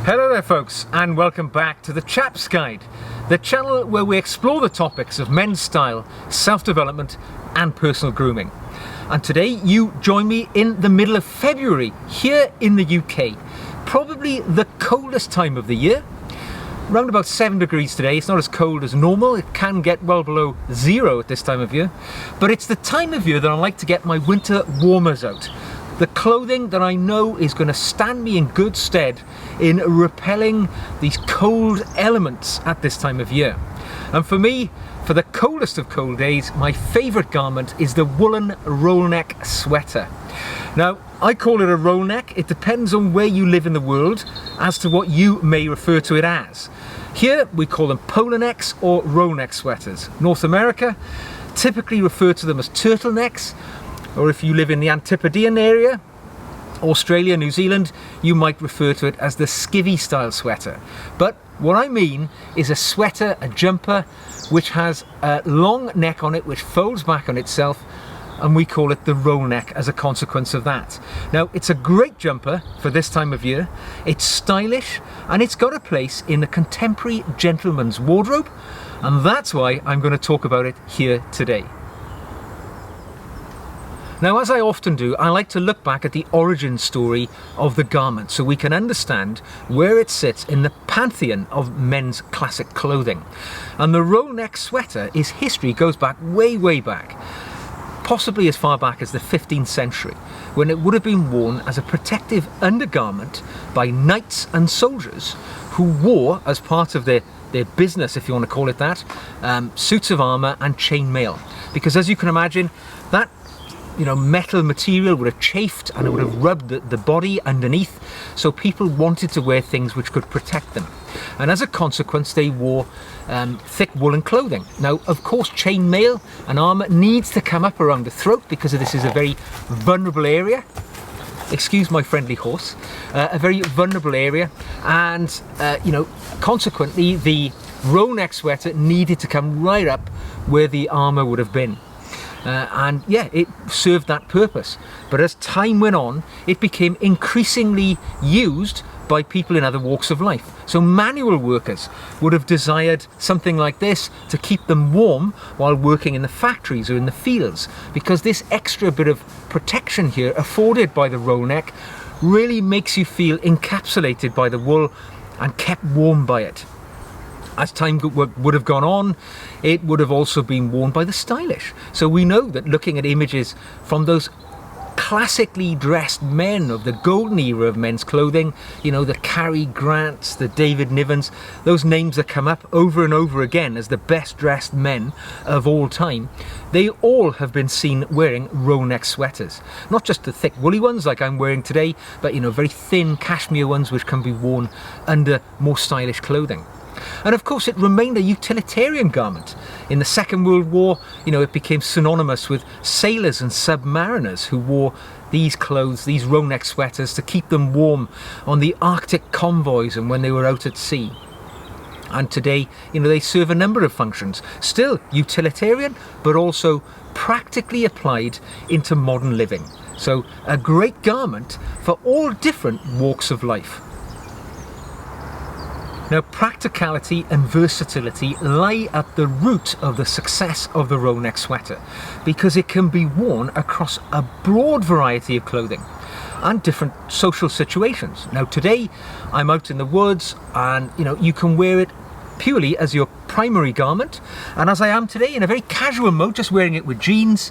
Hello there folks, and welcome back to the Chap's Guide, the channel where we explore the topics of men's style, self-development and personal grooming. And today you join me in the middle of February here in the UK, probably the coldest time of the year. Around about 7 degrees today. It's not as cold as normal. It can get well below 0 at this time of year, but it's the time of year that I like to get my winter warmers out. The clothing that I know is going to stand me in good stead in repelling these cold elements at this time of year. And for me, for the coldest of cold days, my favourite garment is the woolen roll neck sweater. Now, I call it a roll neck. It depends on where you live in the world as to what you may refer to it as. Here we call them polo necks or roll neck sweaters. North America typically refer to them as turtlenecks, or if you live in the Antipodean area, Australia, New Zealand, you might refer to it as the skivvy style sweater. But what I mean is a sweater, a jumper, which has a long neck on it which folds back on itself, and we call it the roll neck as a consequence of that. Now, it's a great jumper for this time of year. It's stylish and it's got a place in the contemporary gentleman's wardrobe, and that's why I'm going to talk about it here today. Now, as I often do, I like to look back at the origin story of the garment so we can understand where it sits in the pantheon of men's classic clothing. And the roll neck sweater, its history goes back way back, possibly as far back as the 15th century, when it would have been worn as a protective undergarment by knights and soldiers who wore, as part of their business, if you want to call it that, suits of armour and chainmail. Because as you can imagine, that metal material would have chafed and it would have rubbed the body underneath, so people wanted to wear things which could protect them. And as a consequence, they wore thick woolen clothing. Now, of course, chainmail and armour needs to come up around the throat because this is a very vulnerable area. Excuse my friendly horse. A very vulnerable area, and consequently, the roll neck sweater needed to come right up where the armour would have been. And yeah, it served that purpose. But as time went on, it became increasingly used by people in other walks of life. So manual workers would have desired something like this to keep them warm while working in the factories or in the fields, because this extra bit of protection here afforded by the roll neck really makes you feel encapsulated by the wool and kept warm by it. As time would have gone on, it would have also been worn by the stylish. So we know that looking at images from those classically dressed men of the golden era of men's clothing, the Cary Grants, the David Nivens, those names that come up over and over again as the best dressed men of all time, they all have been seen wearing roll neck sweaters. Not just the thick woolly ones like I'm wearing today, but very thin cashmere ones which can be worn under more stylish clothing. And of course, it remained a utilitarian garment. In the Second World War, it became synonymous with sailors and submariners who wore these clothes, these roll neck sweaters, to keep them warm on the Arctic convoys and when they were out at sea. And today, they serve a number of functions. Still utilitarian, but also practically applied into modern living. So a great garment for all different walks of life. Now, practicality and versatility lie at the root of the success of the roll neck sweater, because it can be worn across a broad variety of clothing and different social situations. Now, today I'm out in the woods and you can wear it purely as your primary garment, and as I am today in a very casual mode, just wearing it with jeans,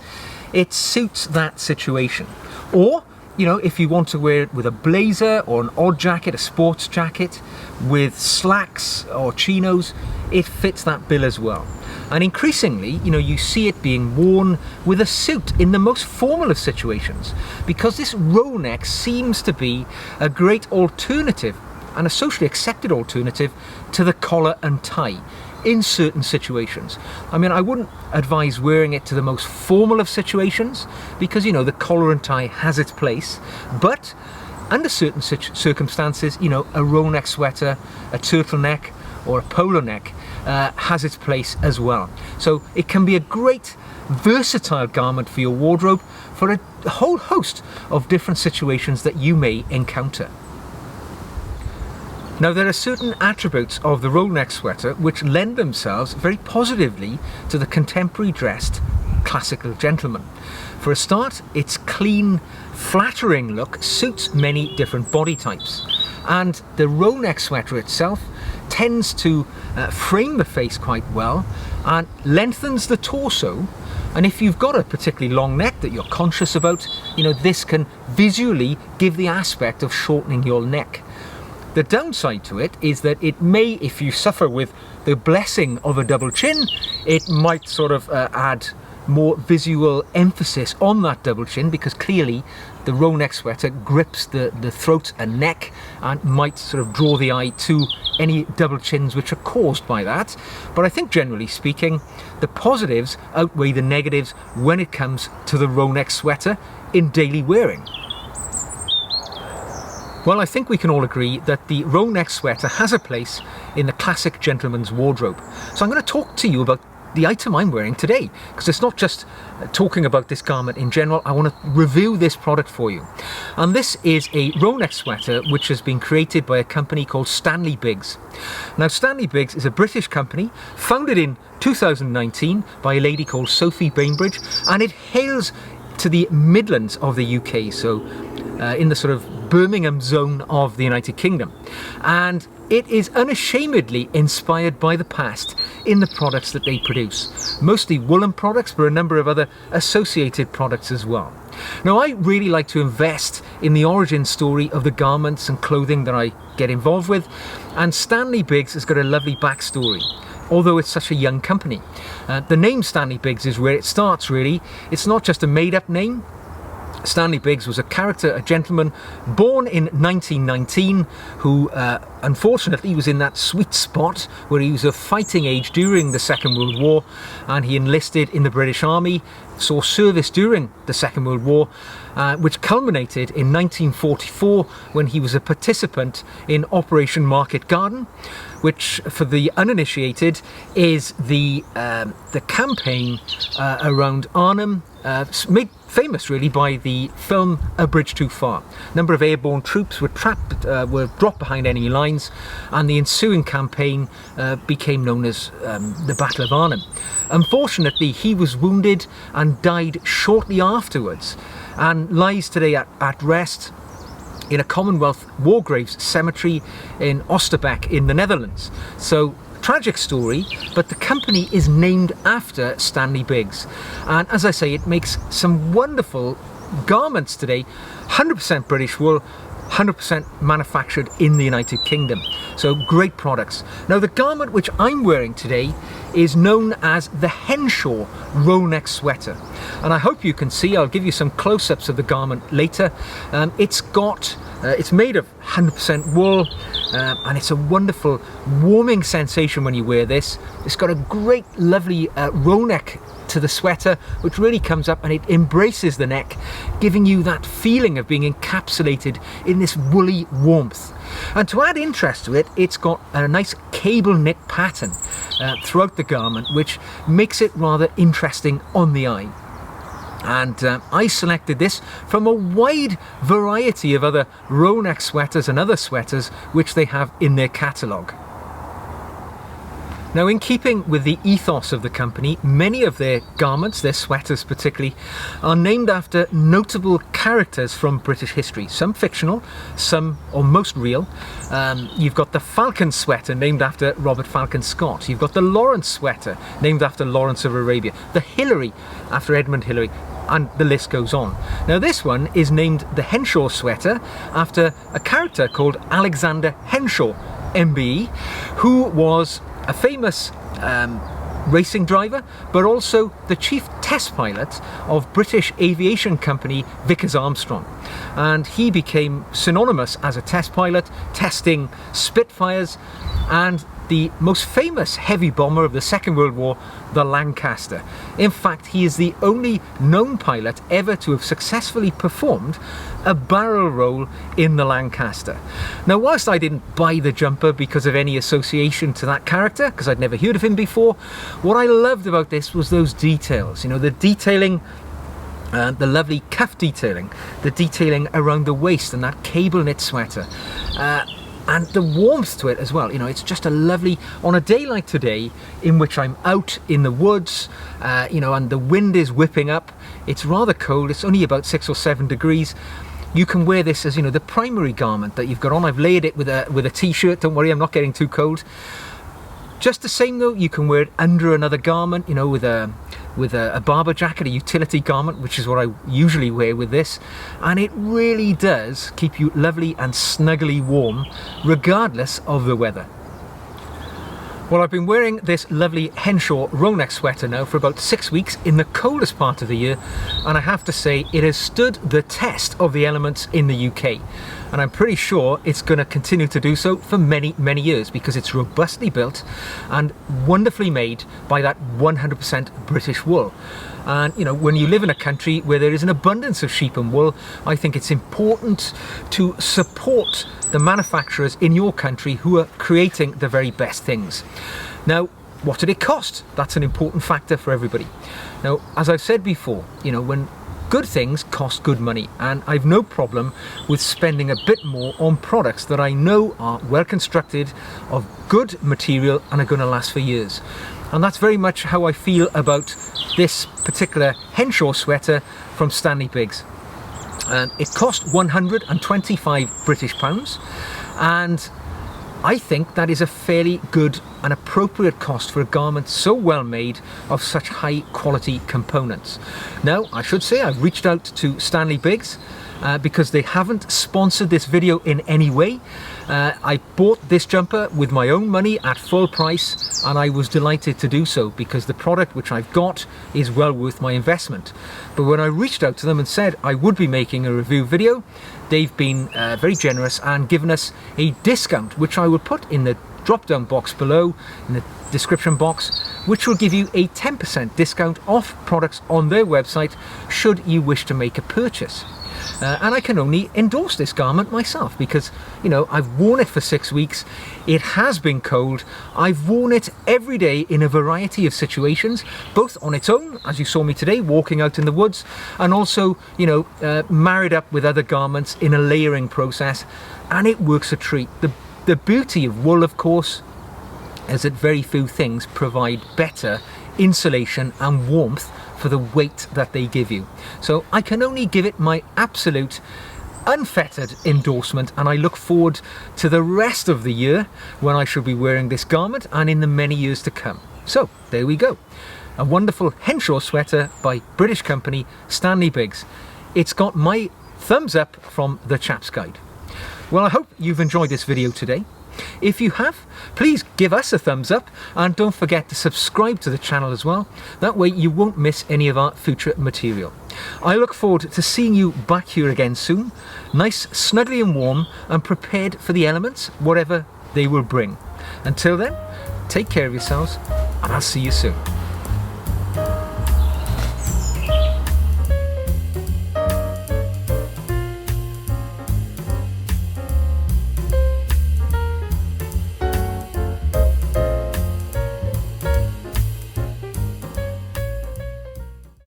it suits that situation. Or if you want to wear it with a blazer or an odd jacket, a sports jacket, with slacks or chinos, it fits that bill as well. And increasingly, you see it being worn with a suit in the most formal of situations, because this roll neck seems to be a great alternative and a socially accepted alternative to the collar and tie in certain situations. I mean, I wouldn't advise wearing it to the most formal of situations because, the collar and tie has its place, but under certain circumstances, a roll neck sweater, a turtleneck or a polo neck has its place as well. So it can be a great versatile garment for your wardrobe for a whole host of different situations that you may encounter. Now, there are certain attributes of the roll neck sweater which lend themselves very positively to the contemporary dressed classical gentleman. For a start, its clean, flattering look suits many different body types, and the roll neck sweater itself tends to frame the face quite well and lengthens the torso. And if you've got a particularly long neck that you're conscious about, this can visually give the aspect of shortening your neck. The downside to it is that it may, if you suffer with the blessing of a double chin, it might sort of add more visual emphasis on that double chin, because clearly the roll neck sweater grips the throat and neck and might sort of draw the eye to any double chins which are caused by that. But I think generally speaking, the positives outweigh the negatives when it comes to the roll neck sweater in daily wearing. Well, I think we can all agree that the roll neck sweater has a place in the classic gentleman's wardrobe. So I'm going to talk to you about the item I'm wearing today, because it's not just talking about this garment in general. I want to review this product for you. And this is a roll neck sweater which has been created by a company called Stanley Biggs. Now, Stanley Biggs is a British company founded in 2019 by a lady called Sophie Bainbridge, and it hails to the Midlands of the UK, so in the sort of Birmingham zone of the United Kingdom. And it is unashamedly inspired by the past in the products that they produce. Mostly woolen products, but a number of other associated products as well. Now, I really like to invest in the origin story of the garments and clothing that I get involved with, and Stanley Biggs has got a lovely backstory, although it's such a young company. The name Stanley Biggs is where it starts, really. It's not just a made-up name. Stanley Biggs was a character, a gentleman born in 1919 who unfortunately was in that sweet spot where he was of fighting age during the Second World War, and he enlisted in the British Army, saw service during the Second World War, which culminated in 1944 when he was a participant in Operation Market Garden, which, for the uninitiated, is the campaign around Arnhem, made famous really by the film A Bridge Too Far. A number of airborne troops were dropped behind enemy lines, and the ensuing campaign became known as the Battle of Arnhem. Unfortunately, he was wounded and died shortly afterwards, and lies today at rest in a Commonwealth War Graves cemetery in Oosterbeek in the Netherlands. So, tragic story, but the company is named after Stanley Biggs. And as I say, it makes some wonderful garments today, 100% British wool, 100% manufactured in the United Kingdom. So great products. Now, the garment which I'm wearing today is known as the Henshaw roll neck sweater. And I hope you can see, I'll give you some close-ups of the garment later. It's made of 100% wool, and it's a wonderful warming sensation when you wear this. It's got a great, lovely roll neck to the sweater, which really comes up and it embraces the neck, giving you that feeling of being encapsulated in this woolly warmth. And to add interest to it, it's got a nice cable knit pattern throughout the garment, which makes it rather interesting on the eye. And I selected this from a wide variety of other roll neck sweaters and other sweaters which they have in their catalogue. Now, in keeping with the ethos of the company, many of their garments, their sweaters particularly, are named after notable characters from British history. Some fictional, some or most real. You've got the Falcon sweater named after Robert Falcon Scott. You've got the Lawrence sweater named after Lawrence of Arabia. The Hillary after Edmund Hillary. And the list goes on. Now, this one is named the Henshaw sweater after a character called Alexander Henshaw, MBE, who was a famous racing driver, but also the chief test pilot of British aviation company Vickers Armstrong. And he became synonymous as a test pilot, testing Spitfires and the most famous heavy bomber of the Second World War, the Lancaster. In fact, he is the only known pilot ever to have successfully performed a barrel roll in the Lancaster. Now, whilst I didn't buy the jumper because of any association to that character, because I'd never heard of him before, what I loved about this was those details, the detailing, the lovely cuff detailing, the detailing around the waist and that cable knit sweater. and the warmth to it as well. You know, it's just a lovely, on a day like today in which I'm out in the woods, you know, and the wind is whipping up, it's rather cold, it's only about 6 or 7 degrees. You can wear this as, you know, the primary garment that you've got on. I've layered it with a t-shirt, don't worry, I'm not getting too cold. Just the same though, you can wear it under another garment, you know, with a barber jacket, a utility garment, which is what I usually wear with this, and it really does keep you lovely and snugly warm regardless of the weather. Well, I've been wearing this lovely Henshaw roll neck sweater now for about 6 weeks in the coldest part of the year, and I have to say it has stood the test of the elements in the UK, and I'm pretty sure it's going to continue to do so for many, many years because it's robustly built and wonderfully made by that 100% British wool. And you know, when you live in a country where there is an abundance of sheep and wool, I think it's important to support the manufacturers in your country who are creating the very best things. Now, what did it cost? That's an important factor for everybody. Now, as I've said before, you know, when good things cost good money, and I've no problem with spending a bit more on products that I know are well constructed, of good material, and are going to last for years. And that's very much how I feel about this particular Henshaw sweater from Stanley Biggs. It cost 125 British pounds, and I think that is a fairly good and appropriate cost for a garment so well made of such high quality components. Now, I should say I've reached out to Stanley Biggs because they haven't sponsored this video in any way. I bought this jumper with my own money at full price, and I was delighted to do so because the product which I've got is well worth my investment. But when I reached out to them and said I would be making a review video, they've been very generous and given us a discount, which I will put in the drop down box below in the description box, which will give you a 10% discount off products on their website should you wish to make a purchase. And I can only endorse this garment myself because, you know, I've worn it for 6 weeks. It has been cold. I've worn it every day in a variety of situations, both on its own, as you saw me today, walking out in the woods, and also, you know, married up with other garments in a layering process, and it works a treat. The beauty of wool, of course, is that very few things provide better insulation and warmth for the weight that they give you. So I can only give it my absolute unfettered endorsement, and I look forward to the rest of the year when I shall be wearing this garment and in the many years to come. So there we go. A wonderful Henshaw sweater by British company Stanley Biggs. It's got my thumbs up from the Chap's Guide. Well, I hope you've enjoyed this video today. If you have, please give us a thumbs up, and don't forget to subscribe to the channel as well. That way you won't miss any of our future material. I look forward to seeing you back here again soon, nice, snugly and warm, and prepared for the elements, whatever they will bring. Until then, take care of yourselves, and I'll see you soon.